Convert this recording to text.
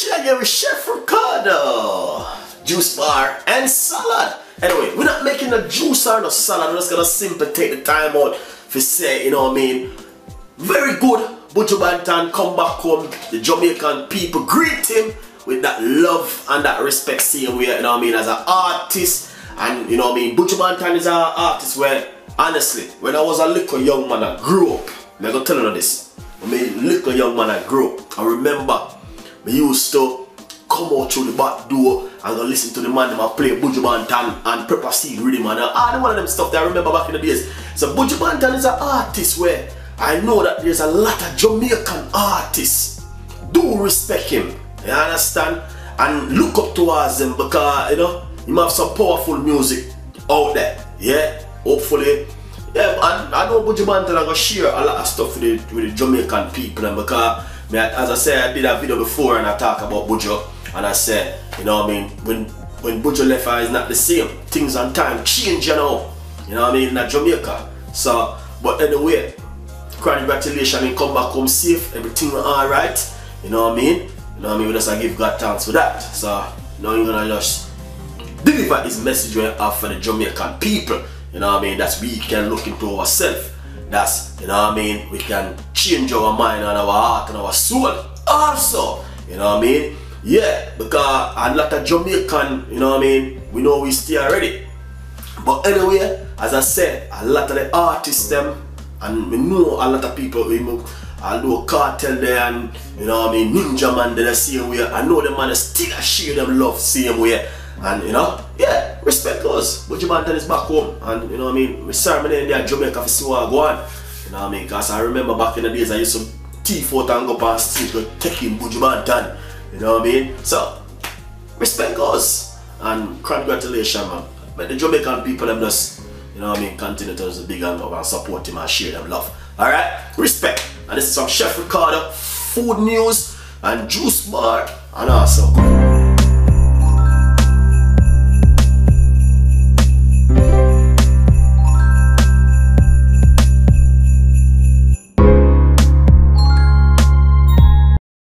here again with Chef Ricardo. Juice bar and salad. Anyway, we're not making a juice or no salad. We're just gonna simply take the time out to say, you know what I mean, very good. Buju Banton come back home. The Jamaican people greet him with that love and that respect, same way, you know what I mean, as an artist. And you know what I mean, Buju Banton is an artist where, honestly, when I was a little young man, I grew up. I'm gonna tell you this. When I little young man, I grew up. I remember I used to come out through the back door and go listen to the man that play Buju Banton and Pepper Seed Rhythm and one of them stuff that I remember back in the days. So Buju Banton is an artist where I know that there's a lot of Jamaican artists do respect him. You understand? And look up towards him because, you know, he have some powerful music out there. Yeah? Hopefully. Yeah, and I know Buju Banton are going to share a lot of stuff with the Jamaican people, and because, as I said, I did a video before and I talk about Buju, and I said, you know what I mean, when Buju left, it's not the same. Things and time change, you know what I mean, in Jamaica. So, but anyway, congratulations, and come back home safe, everything alright, you know what I mean? You know what I mean, we just give God thanks for that. So, now you're gonna just deliver his message for the Jamaican people. You know what I mean? That's we can look into ourselves. That's, you know what I mean, we can change our mind and our heart and our soul also. You know what I mean? Yeah, because a lot of Jamaican, you know what I mean, we know we stay already. But anyway, as I said, a lot of the artists them, and we know a lot of people, although Cartel there and, you know what I mean, Ninja Man they the same way. I know them man still share them love same way. And you know, yeah, respect us. Buju Banton is back home, and you know what I mean, we ceremony in there in Jamaica for see what I go on. You know what I mean? Because I remember back in the days I used to teeth out and go up on stage to take in Buju Banton. You know what I mean? So, respect us and congratulations, man. But the Jamaican people them just, you know what I mean, continue to just big and love and support him and share them love. Alright? Respect. And this is from Chef Ricardo, food news and juice bar and also.